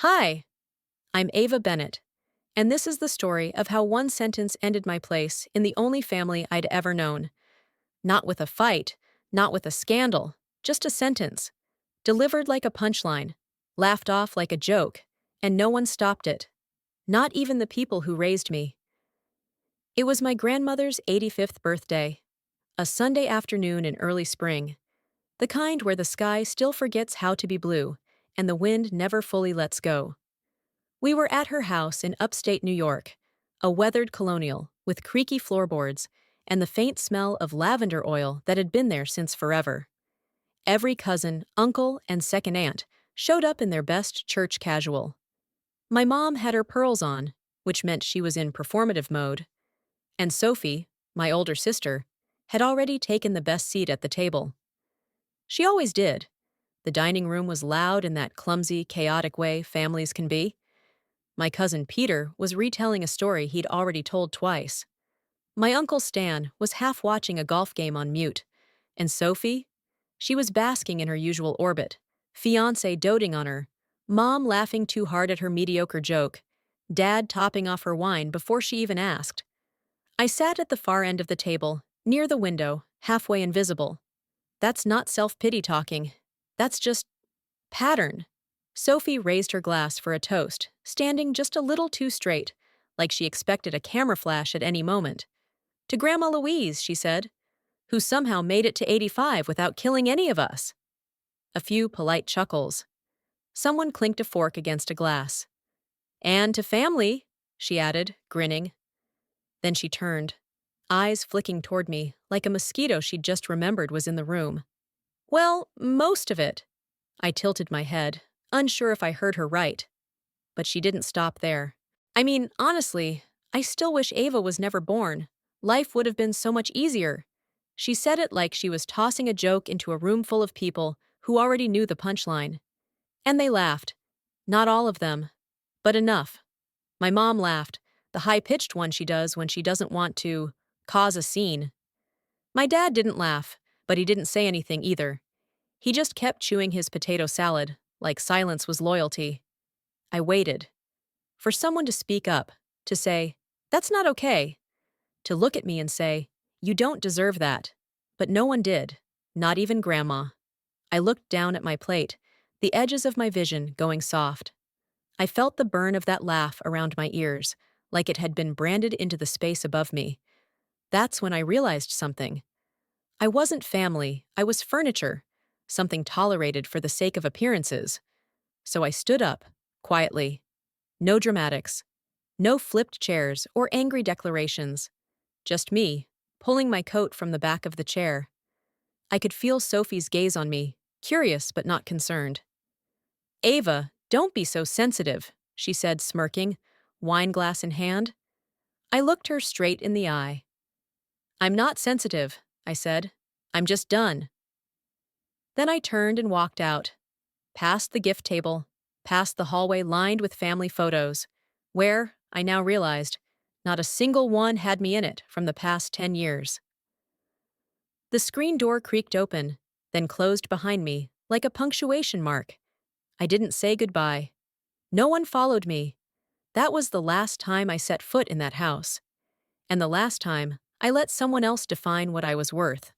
Hi, I'm Ava Bennett, and this is the story of how one sentence ended my place in the only family I'd ever known. Not with a fight, not with a scandal, just a sentence, delivered like a punchline, laughed off like a joke, and no one stopped it. Not even the people who raised me. It was my grandmother's 85th birthday, a Sunday afternoon in early spring, the kind where the sky still forgets how to be blue, and the wind never fully lets go. We were at her house in upstate New York, a weathered colonial with creaky floorboards and the faint smell of lavender oil that had been there since forever. Every cousin, uncle, and second aunt showed up in their best church casual. My mom had her pearls on, which meant she was in performative mode, and Sophie, my older sister, had already taken the best seat at the table. She always did. The dining room was loud in that clumsy, chaotic way families can be. My cousin Peter was retelling a story he'd already told twice. My uncle Stan was half watching a golf game on mute. And Sophie? She was basking in her usual orbit, fiancé doting on her, mom laughing too hard at her mediocre joke, dad topping off her wine before she even asked. I sat at the far end of the table, near the window, halfway invisible. That's not self-pity talking. That's just pattern. Sophie raised her glass for a toast, standing just a little too straight, like she expected a camera flash at any moment. To Grandma Louise, she said, who somehow made it to 85 without killing any of us. A few polite chuckles. Someone clinked a fork against a glass. And to family, she added, grinning. Then she turned, eyes flicking toward me like a mosquito she'd just remembered was in the room. Well, most of it. I tilted my head, unsure if I heard her right. But she didn't stop there. I mean, honestly, I still wish Ava was never born. Life would have been so much easier. She said it like she was tossing a joke into a room full of people who already knew the punchline. And they laughed. Not all of them, but enough. My mom laughed, the high-pitched one she does when she doesn't want to cause a scene. My dad didn't laugh, but he didn't say anything either. He just kept chewing his potato salad, like silence was loyalty. I waited. For someone to speak up, to say, "That's not okay," to look at me and say, "You don't deserve that." But no one did, not even Grandma. I looked down at my plate, the edges of my vision going soft. I felt the burn of that laugh around my ears, like it had been branded into the space above me. That's when I realized something. I wasn't family, I was furniture, something tolerated for the sake of appearances. So I stood up, quietly. No dramatics. No flipped chairs or angry declarations. Just me, pulling my coat from the back of the chair. I could feel Sophie's gaze on me, curious but not concerned. "Ava, don't be so sensitive," she said, smirking, wine glass in hand. I looked her straight in the eye. "I'm not sensitive," I said. "I'm just done." Then I turned and walked out, past the gift table, past the hallway lined with family photos, where, I now realized, not a single one had me in it from the past 10 years. The screen door creaked open, then closed behind me, like a punctuation mark. I didn't say goodbye. No one followed me. That was the last time I set foot in that house. And the last time I let someone else define what I was worth.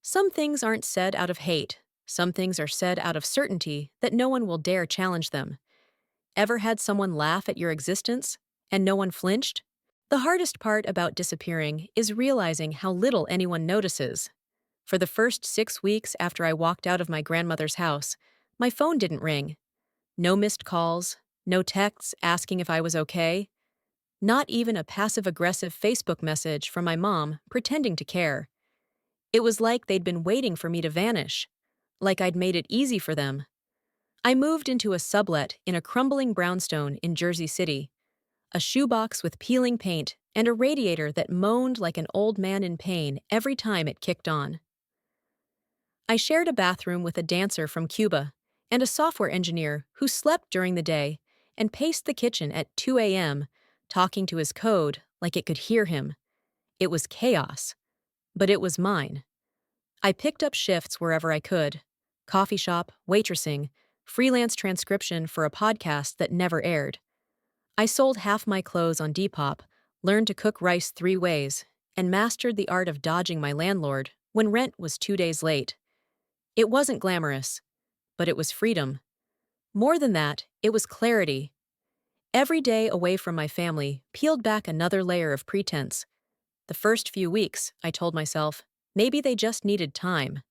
Some things aren't said out of hate. Some things are said out of certainty that no one will dare challenge them. Ever had someone laugh at your existence, and no one flinched? The hardest part about disappearing is realizing how little anyone notices. For the first 6 weeks after I walked out of my grandmother's house, my phone didn't ring. No missed calls, no texts asking if I was okay. Not even a passive-aggressive Facebook message from my mom pretending to care. It was like they'd been waiting for me to vanish, like I'd made it easy for them. I moved into a sublet in a crumbling brownstone in Jersey City, a shoebox with peeling paint and a radiator that moaned like an old man in pain every time it kicked on. I shared a bathroom with a dancer from Cuba and a software engineer who slept during the day and paced the kitchen at 2 a.m., talking to his code like it could hear him. It was chaos, but it was mine. I picked up shifts wherever I could. Coffee shop, waitressing, freelance transcription for a podcast that never aired. I sold half my clothes on Depop, learned to cook rice 3 ways, and mastered the art of dodging my landlord when rent was 2 days late. It wasn't glamorous, but it was freedom. More than that, it was clarity. Every day away from my family peeled back another layer of pretense. The first few weeks, I told myself, maybe they just needed time.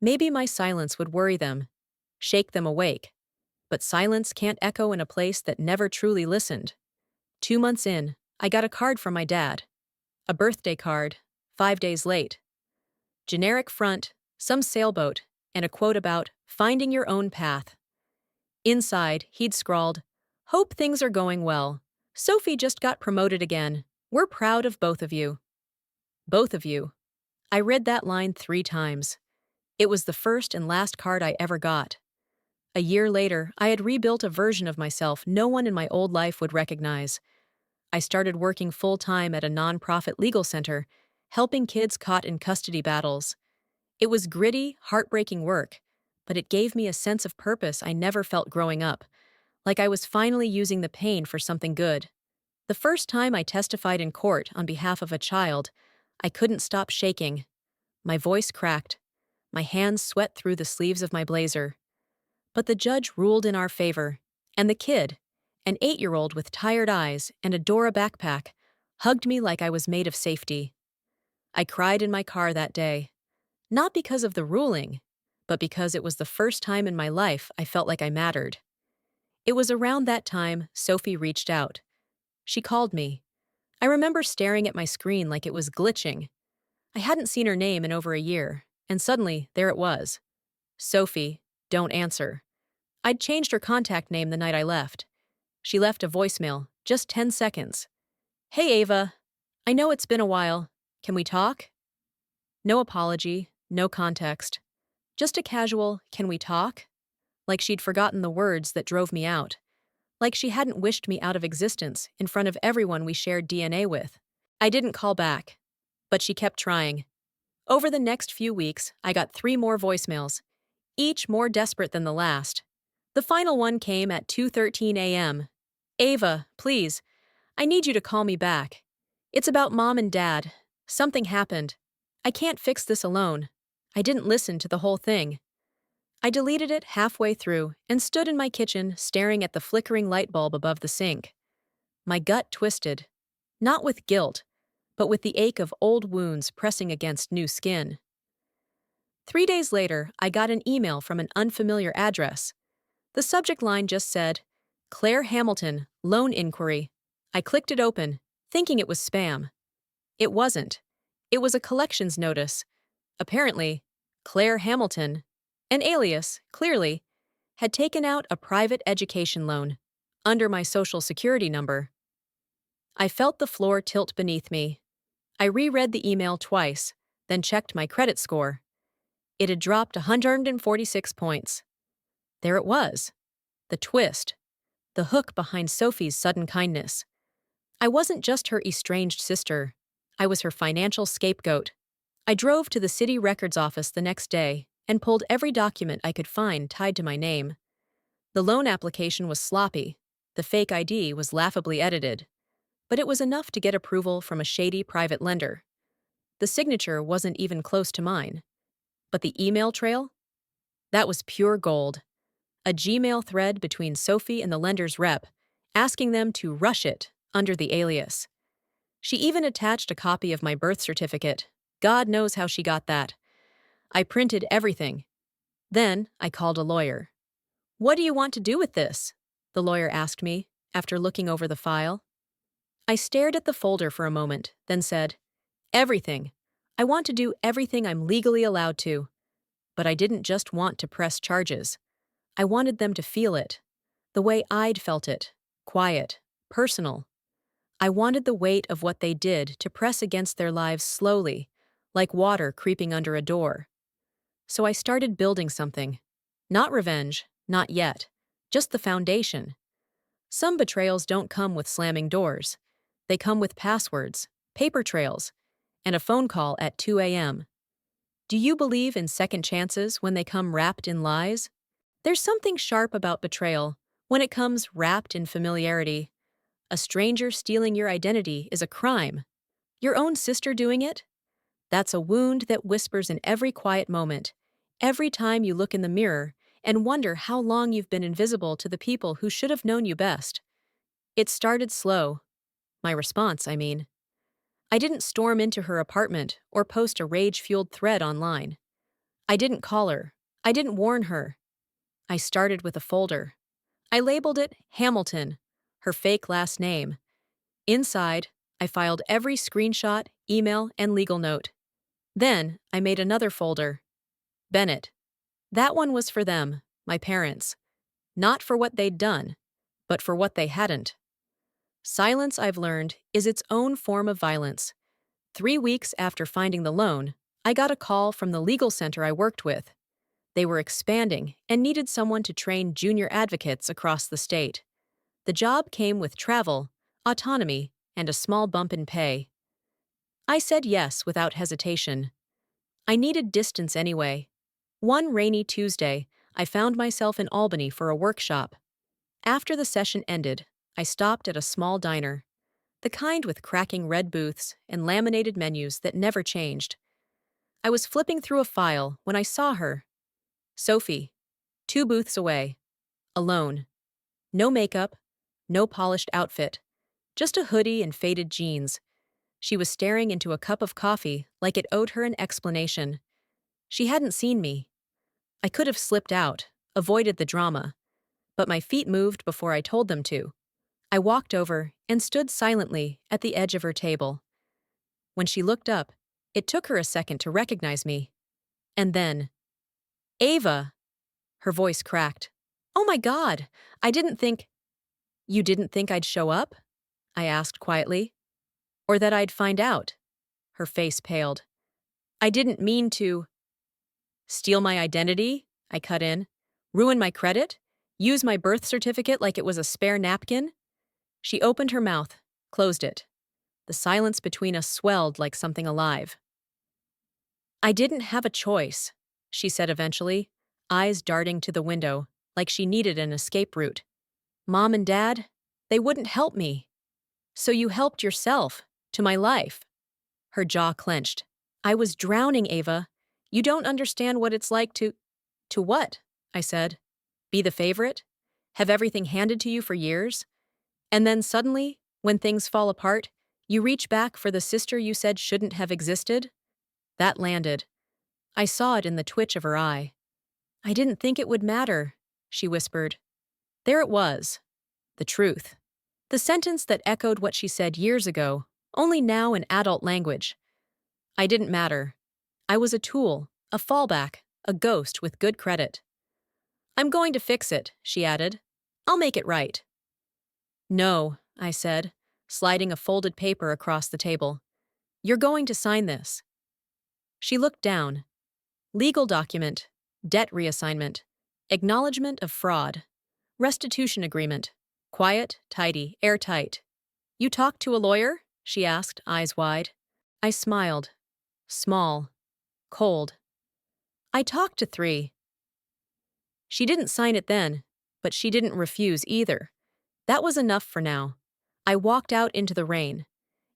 Maybe my silence would worry them, shake them awake. But silence can't echo in a place that never truly listened. 2 months in, I got a card from my dad. A birthday card, 5 days late. Generic front, some sailboat, and a quote about finding your own path. Inside, he'd scrawled, "Hope things are going well. Sophie just got promoted again. We're proud of both of you." Both of you. I read that line 3 times. It was the first and last card I ever got. A year later, I had rebuilt a version of myself no one in my old life would recognize. I started working full-time at a nonprofit legal center, helping kids caught in custody battles. It was gritty, heartbreaking work, but it gave me a sense of purpose I never felt growing up, like I was finally using the pain for something good. The first time I testified in court on behalf of a child, I couldn't stop shaking. My voice cracked. My hands sweat through the sleeves of my blazer. But the judge ruled in our favor, and the kid, an 8-year-old with tired eyes and a Dora backpack, hugged me like I was made of safety. I cried in my car that day, not because of the ruling, but because it was the first time in my life I felt like I mattered. It was around that time Sophie reached out. She called me. I remember staring at my screen like it was glitching. I hadn't seen her name in over a year, and suddenly, there it was. Sophie, don't answer. I'd changed her contact name the night I left. She left a voicemail, just 10 seconds. "Hey Ava, I know it's been a while. Can we talk?" No apology, no context. Just a casual, "Can we talk?" Like she'd forgotten the words that drove me out. Like she hadn't wished me out of existence in front of everyone we shared DNA with. I didn't call back, but she kept trying. Over the next few weeks, I got 3 more voicemails, each more desperate than the last. The final one came at 2:13 a.m. "Ava, please, I need you to call me back. It's about Mom and Dad. Something happened. I can't fix this alone." I didn't listen to the whole thing. I deleted it halfway through and stood in my kitchen staring at the flickering light bulb above the sink. My gut twisted, not with guilt, but with the ache of old wounds pressing against new skin. 3 days later, I got an email from an unfamiliar address. The subject line just said, "Claire Hamilton, loan inquiry." I clicked it open, thinking it was spam. It wasn't. It was a collections notice. Apparently, Claire Hamilton, an alias, clearly, had taken out a private education loan under my social security number. I felt the floor tilt beneath me. I reread the email twice, then checked my credit score. It had dropped 146 points. There it was. The twist. The hook behind Sophie's sudden kindness. I wasn't just her estranged sister. I was her financial scapegoat. I drove to the city records office the next day and pulled every document I could find tied to my name. The loan application was sloppy. The fake ID was laughably edited. But it was enough to get approval from a shady private lender. The signature wasn't even close to mine. But the email trail? That was pure gold. A Gmail thread between Sophie and the lender's rep, asking them to rush it under the alias. She even attached a copy of my birth certificate. God knows how she got that. I printed everything. Then I called a lawyer. "What do you want to do with this?" the lawyer asked me, after looking over the file. I stared at the folder for a moment, then said, "Everything. I want to do everything I'm legally allowed to." But I didn't just want to press charges. I wanted them to feel it, the way I'd felt it, quiet, personal. I wanted the weight of what they did to press against their lives slowly, like water creeping under a door. So I started building something. Not revenge, not yet, just the foundation. Some betrayals don't come with slamming doors. They come with passwords, paper trails, and a phone call at 2 a.m. Do you believe in second chances when they come wrapped in lies? There's something sharp about betrayal when it comes wrapped in familiarity. A stranger stealing your identity is a crime. Your own sister doing it? That's a wound that whispers in every quiet moment, every time you look in the mirror and wonder how long you've been invisible to the people who should have known you best. It started slow. My response, I mean. I didn't storm into her apartment or post a rage-fueled thread online. I didn't call her. I didn't warn her. I started with a folder. I labeled it Hamilton, her fake last name. Inside, I filed every screenshot, email, and legal note. Then, I made another folder. Bennett. That one was for them, my parents. Not for what they'd done, but for what they hadn't. Silence, I've learned, is its own form of violence. 3 weeks after finding the loan, I got a call from the legal center I worked with. They were expanding and needed someone to train junior advocates across the state. The job came with travel, autonomy, and a small bump in pay. I said yes without hesitation. I needed distance anyway. One rainy Tuesday, I found myself in Albany for a workshop. After the session ended, I stopped at a small diner, the kind with cracking red booths and laminated menus that never changed. I was flipping through a file when I saw her. Sophie, 2 booths away, alone. No makeup, no polished outfit, just a hoodie and faded jeans. She was staring into a cup of coffee like it owed her an explanation. She hadn't seen me. I could have slipped out, avoided the drama, but my feet moved before I told them to. I walked over and stood silently at the edge of her table. When she looked up, it took her a second to recognize me. And then, Ava! Her voice cracked. Oh my God! I didn't think. You didn't think I'd show up? I asked quietly. Or that I'd find out? Her face paled. I didn't mean to. Steal my identity? I cut in. Ruin my credit? Use my birth certificate like it was a spare napkin? She opened her mouth, closed it. The silence between us swelled like something alive. I didn't have a choice, she said eventually, eyes darting to the window, like she needed an escape route. Mom and Dad, they wouldn't help me. So you helped yourself, to my life. Her jaw clenched. I was drowning, Ava. You don't understand what it's like to— To what? I said. Be the favorite? Have everything handed to you for years? And then suddenly, when things fall apart, you reach back for the sister you said shouldn't have existed? That landed. I saw it in the twitch of her eye. I didn't think it would matter, she whispered. There it was. The truth. The sentence that echoed what she said years ago, only now in adult language. I didn't matter. I was a tool, a fallback, a ghost with good credit. I'm going to fix it, she added. I'll make it right. No, I said, sliding a folded paper across the table. You're going to sign this. She looked down. Legal document, debt reassignment, acknowledgement of fraud, restitution agreement, quiet, tidy, airtight. You talked to a lawyer? She asked, eyes wide. I smiled. Small. Cold. I talked to 3. She didn't sign it then, but she didn't refuse either. That was enough for now. I walked out into the rain,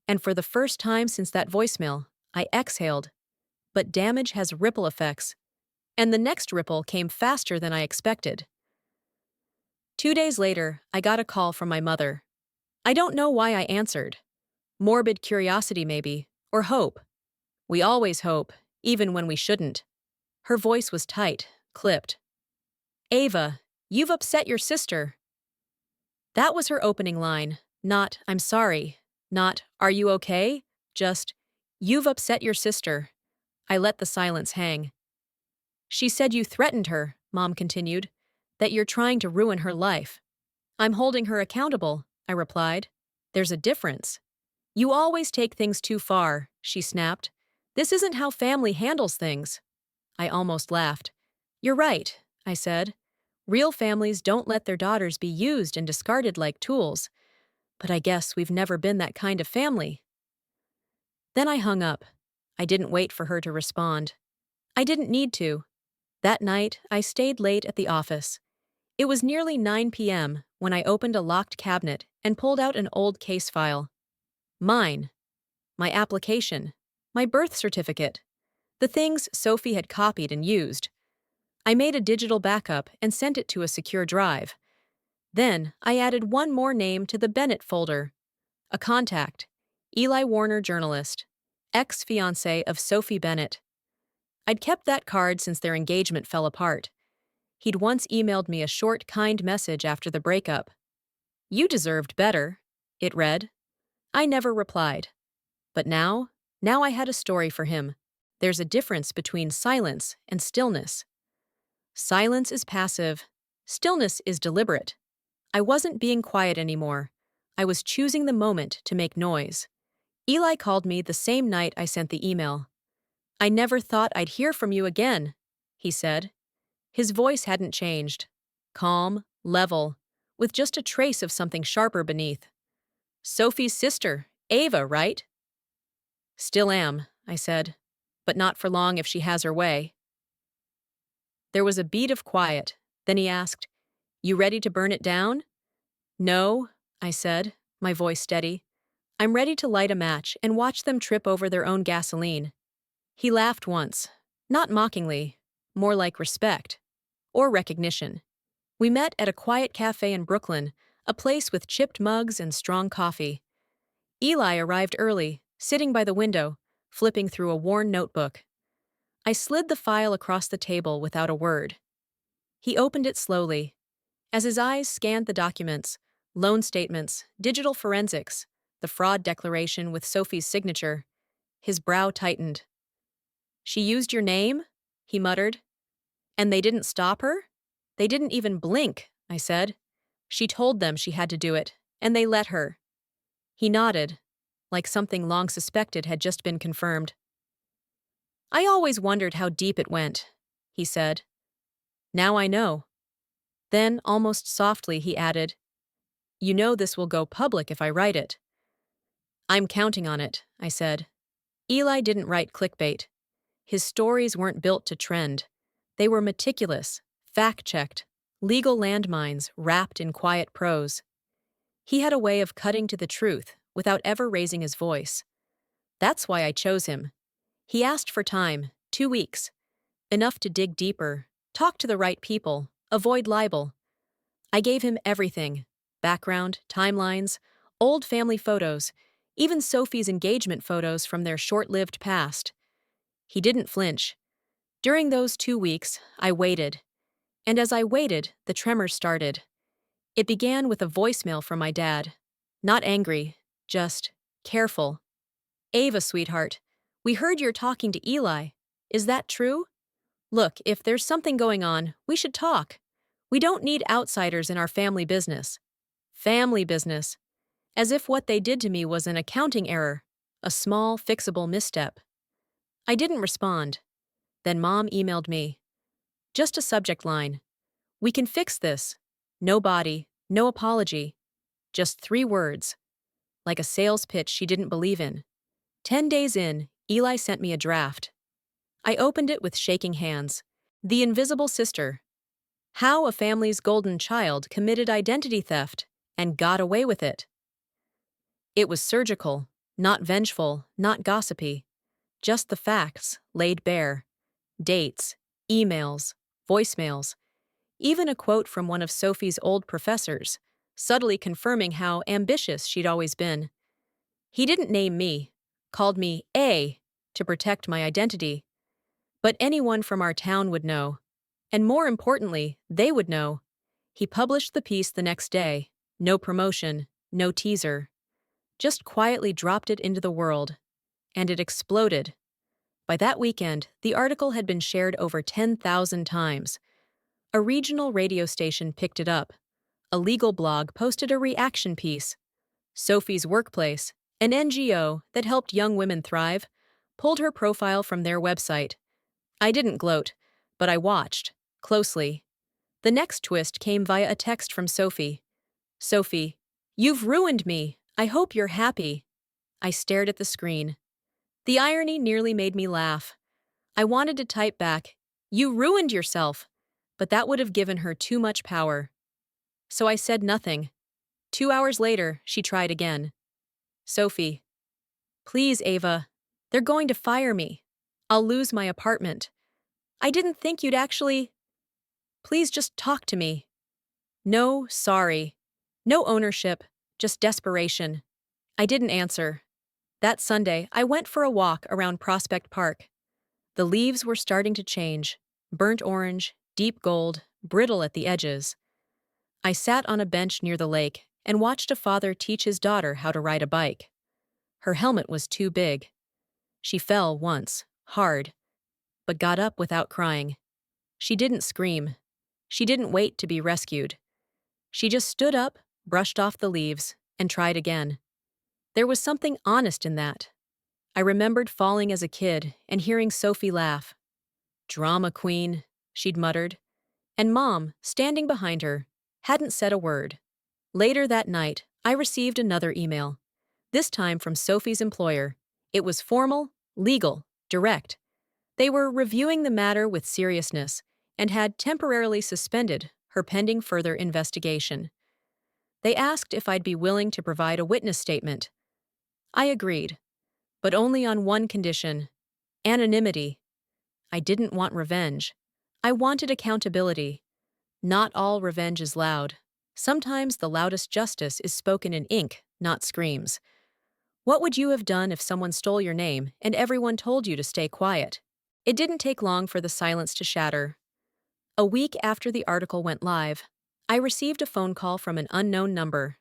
and for the first time since that voicemail, I exhaled. But damage has ripple effects, and the next ripple came faster than I expected. 2 days later, I got a call from my mother. I don't know why I answered. Morbid curiosity, maybe, or hope. We always hope, even when we shouldn't. Her voice was tight, clipped. Ava, you've upset your sister. That was her opening line, not, I'm sorry, not, are you okay? Just, you've upset your sister. I let the silence hang. She said you threatened her, Mom continued, that you're trying to ruin her life. I'm holding her accountable, I replied. There's a difference. You always take things too far, she snapped. This isn't how family handles things. I almost laughed. You're right, I said. Real families don't let their daughters be used and discarded like tools. But I guess we've never been that kind of family. Then I hung up. I didn't wait for her to respond. I didn't need to. That night, I stayed late at the office. It was nearly 9 p.m. when I opened a locked cabinet and pulled out an old case file. Mine, my application, my birth certificate, the things Sophie had copied and used. I made a digital backup and sent it to a secure drive. Then, I added one more name to the Bennett folder. A contact, Eli Warner, journalist, ex-fiancé of Sophie Bennett. I'd kept that card since their engagement fell apart. He'd once emailed me a short, kind message after the breakup. "You deserved better," it read. I never replied. But now I had a story for him. There's a difference between silence and stillness. Silence is passive. Stillness is deliberate. I wasn't being quiet anymore. I was choosing the moment to make noise. Eli called me the same night I sent the email. "I never thought I'd hear from you again," he said. His voice hadn't changed. Calm, level, with just a trace of something sharper beneath. "Sophie's sister, Ava, right?" "Still am," I said. "But not for long if she has her way." There was a beat of quiet. Then he asked, "You ready to burn it down?" "No," I said, my voice steady. "I'm ready to light a match and watch them trip over their own gasoline." He laughed once, not mockingly, more like respect. Or recognition. We met at a quiet cafe in Brooklyn, a place with chipped mugs and strong coffee. Eli arrived early, sitting by the window, flipping through a worn notebook. I slid the file across the table without a word. He opened it slowly. As his eyes scanned the documents, loan statements, digital forensics, the fraud declaration with Sophie's signature, his brow tightened. "She used your name?" he muttered. "And they didn't stop her?" "They didn't even blink," I said. "She told them she had to do it, and they let her." He nodded, like something long suspected had just been confirmed. "I always wondered how deep it went," he said. "Now I know." Then, almost softly, he added, "You know this will go public if I write it." "I'm counting on it," I said. Eli didn't write clickbait. His stories weren't built to trend. They were meticulous, fact-checked, legal landmines wrapped in quiet prose. He had a way of cutting to the truth without ever raising his voice. That's why I chose him. He asked for time, 2 weeks. Enough to dig deeper, talk to the right people, avoid libel. I gave him everything: background, timelines, old family photos, even Sophie's engagement photos from their short-lived past. He didn't flinch. During those 2 weeks, I waited. And as I waited, the tremors started. It began with a voicemail from my dad. Not angry, just careful. "Ava, sweetheart, we heard you're talking to Eli. Is that true? Look, if there's something going on, we should talk. We don't need outsiders in our family business." Family business. As if what they did to me was an accounting error, a small, fixable misstep. I didn't respond. Then Mom emailed me. Just a subject line. "We can fix this. No body, no apology. Just 3 words." Like a sales pitch she didn't believe in. 10 days in, Eli sent me a draft. I opened it with shaking hands. "The Invisible Sister. How a Family's Golden Child Committed Identity Theft and Got Away with It." It was surgical, not vengeful, not gossipy. Just the facts, laid bare. Dates, emails, voicemails. Even a quote from one of Sophie's old professors, subtly confirming how ambitious she'd always been. He didn't name me, called me A to protect my identity. But anyone from our town would know. And more importantly, they would know. He published the piece the next day. No promotion, no teaser. Just quietly dropped it into the world. And it exploded. By that weekend, the article had been shared over 10,000 times. A regional radio station picked it up. A legal blog posted a reaction piece. Sophie's Workplace, an NGO that helped young women thrive, pulled her profile from their website. I didn't gloat, but I watched, closely. The next twist came via a text from Sophie. "Sophie, you've ruined me. I hope you're happy." I stared at the screen. The irony nearly made me laugh. I wanted to type back, You ruined yourself. But that would have given her too much power. So I said nothing. 2 hours later, she tried again. Sophie. Please, Ava. They're going to fire me. I'll lose my apartment. I didn't think you'd actually. Please just talk to me. No, sorry. No ownership, just desperation. I didn't answer. That Sunday, I went for a walk around Prospect Park. The leaves were starting to change, burnt orange, deep gold, brittle at the edges. I sat on a bench near the lake and watched a father teach his daughter how to ride a bike. Her helmet was too big. She fell once, hard, but got up without crying. She didn't scream. She didn't wait to be rescued. She just stood up, brushed off the leaves, and tried again. There was something honest in that. I remembered falling as a kid and hearing Sophie laugh. Drama queen, she'd muttered, and Mom, standing behind her, hadn't said a word. Later that night, I received another email. This time from Sophie's employer. It was formal, legal, direct. They were reviewing the matter with seriousness and had temporarily suspended her pending further investigation. They asked if I'd be willing to provide a witness statement. I agreed, but only on one condition: anonymity. I didn't want revenge. I wanted accountability. Not all revenge is loud. Sometimes the loudest justice is spoken in ink, not screams. What would you have done if someone stole your name and everyone told you to stay quiet? It didn't take long for the silence to shatter. A week after the article went live, I received a phone call from an unknown number.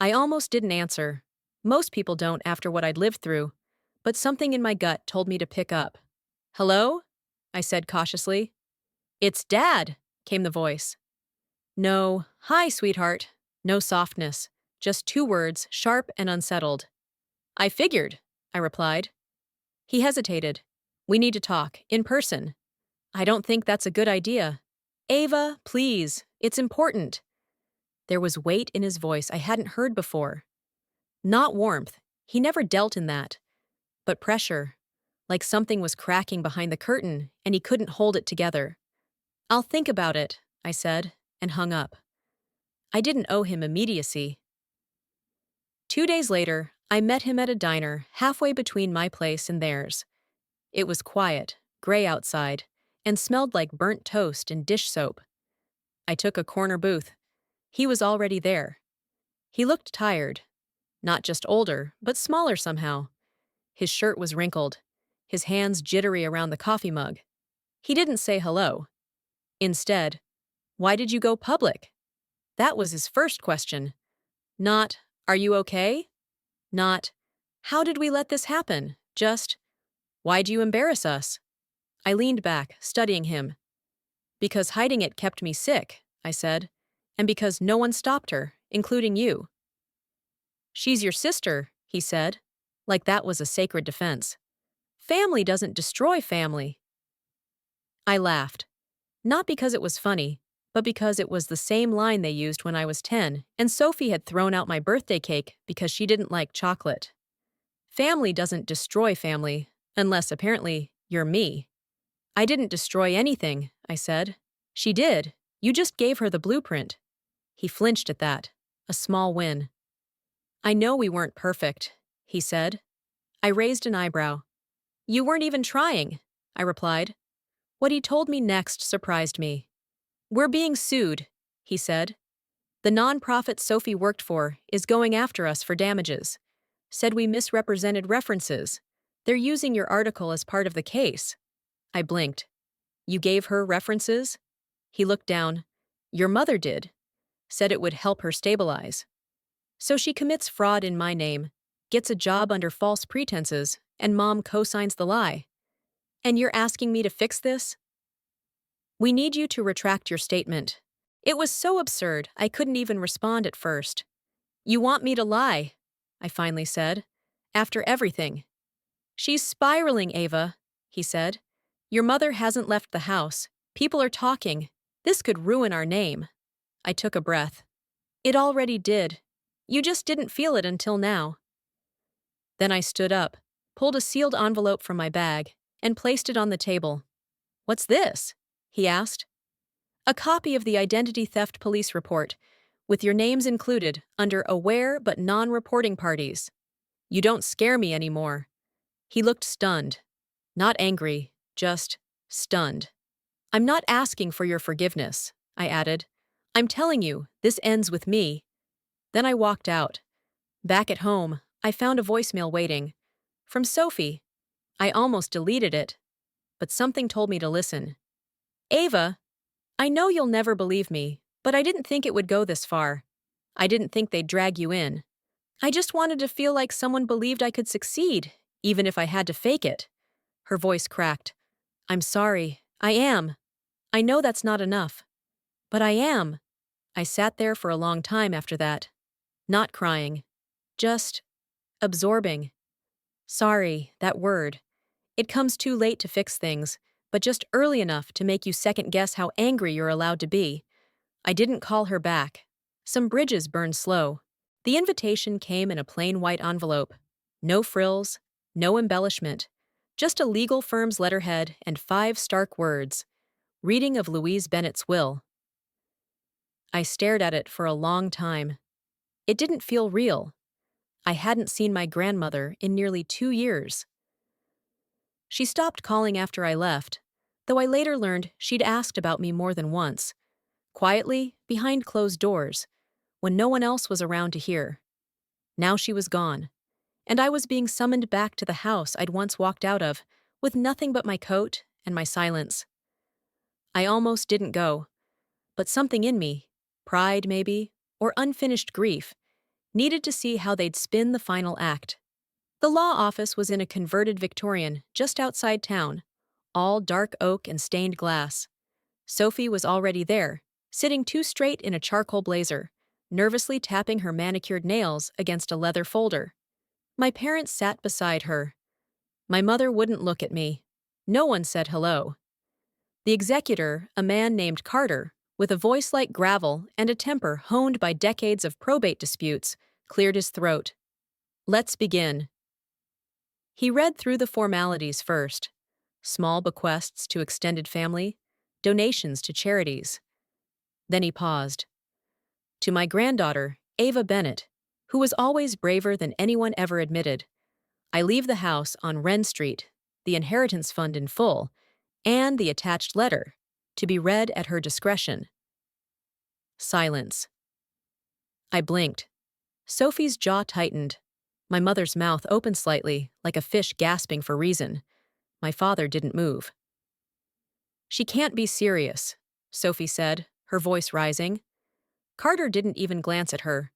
I almost didn't answer. Most people don't after what I'd lived through, but something in my gut told me to pick up. Hello? I said cautiously. It's Dad, came the voice. No, hi, sweetheart. No softness, just 2 words, sharp and unsettled. I figured, I replied. He hesitated. We need to talk, in person. I don't think that's a good idea. Ava, please, it's important. There was weight in his voice I hadn't heard before. Not warmth, he never dealt in that, but pressure, like something was cracking behind the curtain and he couldn't hold it together. I'll think about it, I said, and hung up. I didn't owe him immediacy. 2 days later, I met him at a diner halfway between my place and theirs. It was quiet, gray outside, and smelled like burnt toast and dish soap. I took a corner booth. He was already there. He looked tired. Not just older, but smaller somehow. His shirt was wrinkled, his hands jittery around the coffee mug. He didn't say hello. Instead, why did you go public? That was his first question. Not, are you okay? Not, how did we let this happen? Just, why'd you embarrass us? I leaned back, studying him. Because hiding it kept me sick, I said, and because no one stopped her, including you. She's your sister, he said, like that was a sacred defense. Family doesn't destroy family. I laughed. Not because it was funny, but because it was the same line they used when I was 10, and Sophie had thrown out my birthday cake because she didn't like chocolate. Family doesn't destroy family, unless apparently you're me. I didn't destroy anything, I said. She did. You just gave her the blueprint. He flinched at that, a small win. I know we weren't perfect, he said. I raised an eyebrow. You weren't even trying, I replied. What he told me next surprised me. We're being sued, he said. The nonprofit Sophie worked for is going after us for damages. Said we misrepresented references. They're using your article as part of the case. I blinked. You gave her references? He looked down. Your mother did. Said it would help her stabilize. So she commits fraud in my name, gets a job under false pretenses, and Mom co-signs the lie. And you're asking me to fix this? We need you to retract your statement. It was so absurd, I couldn't even respond at first. You want me to lie, I finally said. After everything. She's spiraling, Ava, he said. Your mother hasn't left the house. People are talking. This could ruin our name. I took a breath. It already did. You just didn't feel it until now. Then I stood up, pulled a sealed envelope from my bag, and placed it on the table. "What's this?" he asked. "A copy of the identity theft police report, with your names included under aware but non-reporting parties. You don't scare me anymore." He looked stunned. Not angry, just stunned. "I'm not asking for your forgiveness," I added. "I'm telling you, this ends with me." Then I walked out. Back at home, I found a voicemail waiting. From Sophie. I almost deleted it, but something told me to listen. "Ava, I know you'll never believe me, but I didn't think it would go this far. I didn't think they'd drag you in. I just wanted to feel like someone believed I could succeed, even if I had to fake it." Her voice cracked. "I'm sorry. I am. I know that's not enough. But I am." I sat there for a long time after that. Not crying. Just absorbing. Sorry, that word. It comes too late to fix things, but just early enough to make you second-guess how angry you're allowed to be. I didn't call her back. Some bridges burned slow. The invitation came in a plain white envelope. No frills, no embellishment. Just a legal firm's letterhead and 5 stark words. Reading of Louise Bennett's will. I stared at it for a long time. It didn't feel real. I hadn't seen my grandmother in nearly 2 years. She stopped calling after I left, though I later learned she'd asked about me more than once. Quietly, behind closed doors, when no one else was around to hear. Now she was gone, and I was being summoned back to the house I'd once walked out of, with nothing but my coat and my silence. I almost didn't go, but something in me, pride maybe, or unfinished grief, needed to see how they'd spin the final act. The law office was in a converted Victorian just outside town, all dark oak and stained glass. Sophie was already there, sitting too straight in a charcoal blazer, nervously tapping her manicured nails against a leather folder. My parents sat beside her. My mother wouldn't look at me. No one said hello. The executor, a man named Carter, with a voice like gravel and a temper honed by decades of probate disputes, cleared his throat. "Let's begin." He read through the formalities first. Small bequests to extended family, donations to charities. Then he paused. "To my granddaughter, Ava Bennett, who was always braver than anyone ever admitted, I leave the house on Wren Street, the inheritance fund in full, and the attached letter, to be read at her discretion." Silence. I blinked. Sophie's jaw tightened. My mother's mouth opened slightly, like a fish gasping for reason. My father didn't move. "She can't be serious," Sophie said, her voice rising. Carter didn't even glance at her.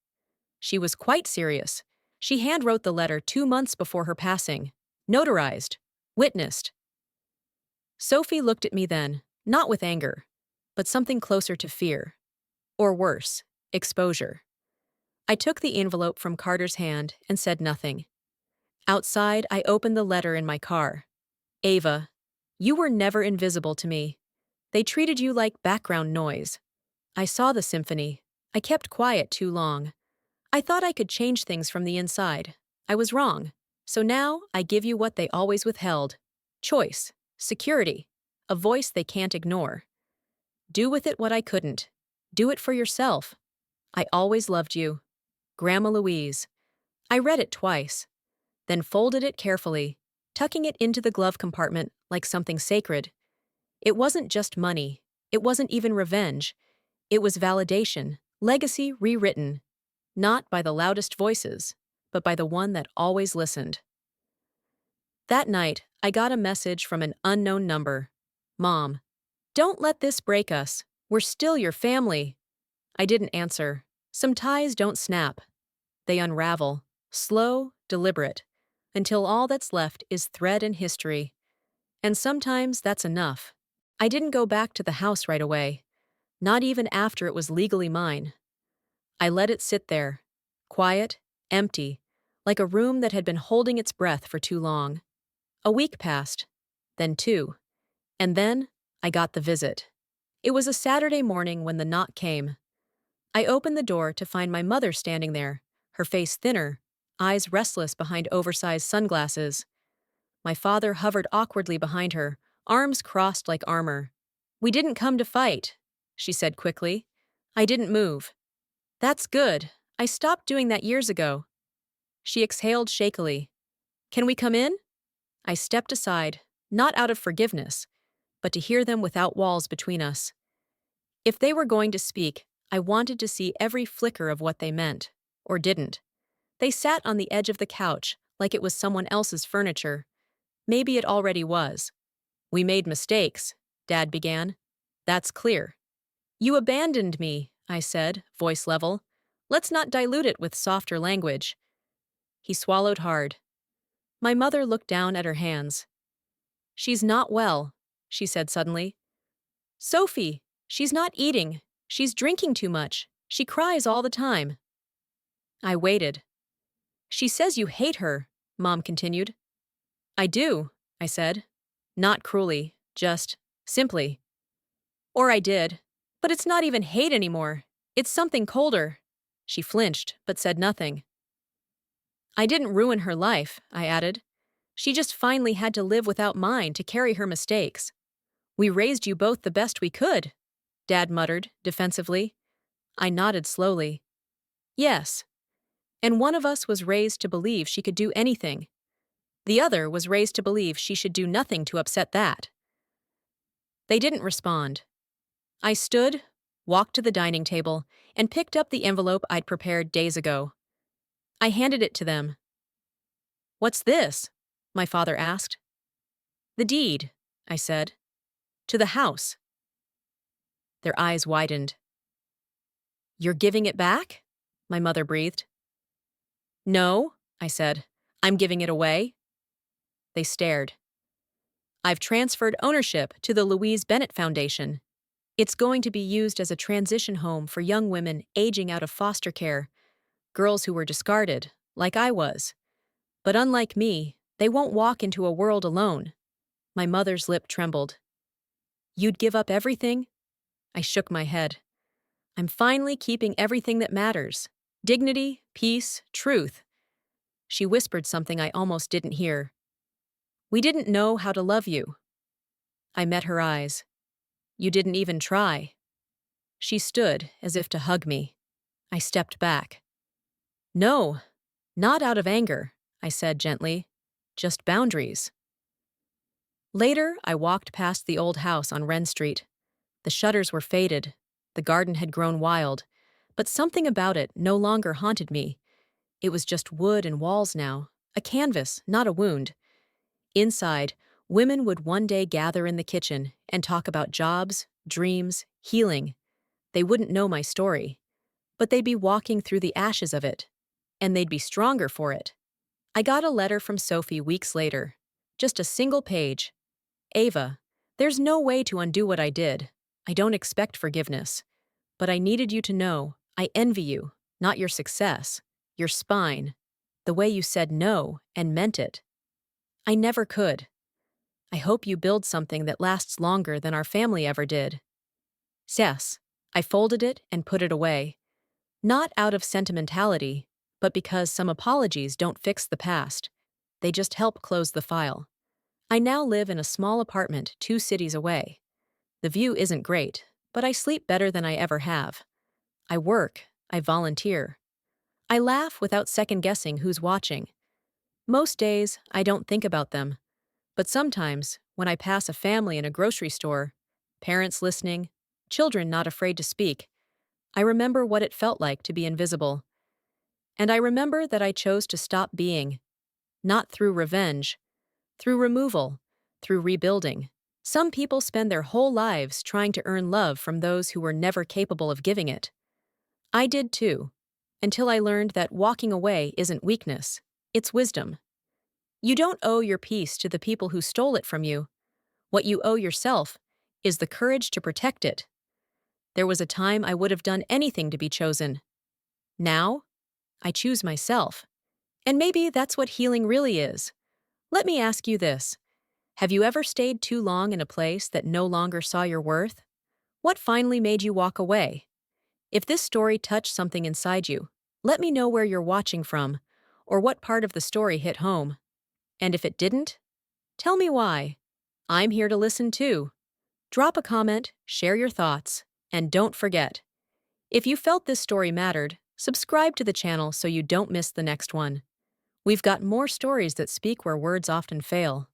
"She was quite serious. She handwrote the letter 2 months before her passing. Notarized. Witnessed." Sophie looked at me then, not with anger, but something closer to fear. Or worse, exposure. I took the envelope from Carter's hand and said nothing. Outside, I opened the letter in my car. "Ava, you were never invisible to me. They treated you like background noise. I saw the symphony. I kept quiet too long. I thought I could change things from the inside. I was wrong. So now I give you what they always withheld. Choice, security, a voice they can't ignore. Do with it what I couldn't. Do it for yourself. I always loved you. Grandma Louise." I read it twice, then folded it carefully, tucking it into the glove compartment like something sacred. It wasn't just money. It wasn't even revenge. It was validation, legacy rewritten. Not by the loudest voices, but by the one that always listened. That night, I got a message from an unknown number. "Mom, don't let this break us. We're still your family." I didn't answer. Some ties don't snap. They unravel, slow, deliberate, until all that's left is thread and history. And sometimes that's enough. I didn't go back to the house right away, not even after it was legally mine. I let it sit there, quiet, empty, like a room that had been holding its breath for too long. A week passed, then 2, and then I got the visit. It was a Saturday morning when the knock came. I opened the door to find my mother standing there, her face thinner, eyes restless behind oversized sunglasses. My father hovered awkwardly behind her, arms crossed like armor. "We didn't come to fight," she said quickly. I didn't move. "That's good. I stopped doing that years ago." She exhaled shakily. "Can we come in?" I stepped aside, not out of forgiveness, but to hear them without walls between us. If they were going to speak, I wanted to see every flicker of what they meant, or didn't. They sat on the edge of the couch, like it was someone else's furniture. Maybe it already was. "We made mistakes," Dad began. "That's clear." "You abandoned me," I said, voice level. "Let's not dilute it with softer language." He swallowed hard. My mother looked down at her hands. "She's not well," she said suddenly. "Sophie, she's not eating. She's drinking too much. She cries all the time." I waited. "She says you hate her," Mom continued. "I do," I said. Not cruelly, just simply. "Or I did. But it's not even hate anymore. It's something colder." She flinched, but said nothing. "I didn't ruin her life," I added. "She just finally had to live without mine to carry her mistakes." "We raised you both the best we could," Dad muttered, defensively. I nodded slowly. "Yes. And one of us was raised to believe she could do anything. The other was raised to believe she should do nothing to upset that." They didn't respond. I stood, walked to the dining table, and picked up the envelope I'd prepared days ago. I handed it to them. "What's this?" my father asked. "The deed," I said. "To the house." Their eyes widened. "You're giving it back?" my mother breathed. "No," I said. "I'm giving it away." They stared. "I've transferred ownership to the Louise Bennett Foundation. It's going to be used as a transition home for young women aging out of foster care, girls who were discarded, like I was. But unlike me, they won't walk into a world alone." My mother's lip trembled. "You'd give up everything?" I shook my head. "I'm finally keeping everything that matters. Dignity, peace, truth." She whispered something I almost didn't hear. "We didn't know how to love you." I met her eyes. "You didn't even try." She stood as if to hug me. I stepped back. "No, not out of anger," I said gently. "Just boundaries." Later, I walked past the old house on Wren Street. The shutters were faded. The garden had grown wild. But something about it no longer haunted me. It was just wood and walls now. A canvas, not a wound. Inside, women would one day gather in the kitchen and talk about jobs, dreams, healing. They wouldn't know my story. But they'd be walking through the ashes of it. And they'd be stronger for it. I got a letter from Sophie weeks later. Just a single page. "Ava, there's no way to undo what I did. I don't expect forgiveness. But I needed you to know I envy you, not your success, your spine, the way you said no and meant it. I never could. I hope you build something that lasts longer than our family ever did." Yes, I folded it and put it away. Not out of sentimentality, but because some apologies don't fix the past. They just help close the file. I now live in a small apartment 2 cities away. The view isn't great, but I sleep better than I ever have. I work, I volunteer. I laugh without second-guessing who's watching. Most days, I don't think about them. But sometimes, when I pass a family in a grocery store, parents listening, children not afraid to speak, I remember what it felt like to be invisible. And I remember that I chose to stop being. Not through revenge, through removal, through rebuilding. Some people spend their whole lives trying to earn love from those who were never capable of giving it. I did too, until I learned that walking away isn't weakness, it's wisdom. You don't owe your peace to the people who stole it from you. What you owe yourself is the courage to protect it. There was a time I would have done anything to be chosen. Now, I choose myself. And maybe that's what healing really is. Let me ask you this. Have you ever stayed too long in a place that no longer saw your worth? What finally made you walk away? If this story touched something inside you, let me know where you're watching from, or what part of the story hit home. And if it didn't, tell me why. I'm here to listen too. Drop a comment, share your thoughts, and don't forget, if you felt this story mattered, subscribe to the channel so you don't miss the next one. We've got more stories that speak where words often fail.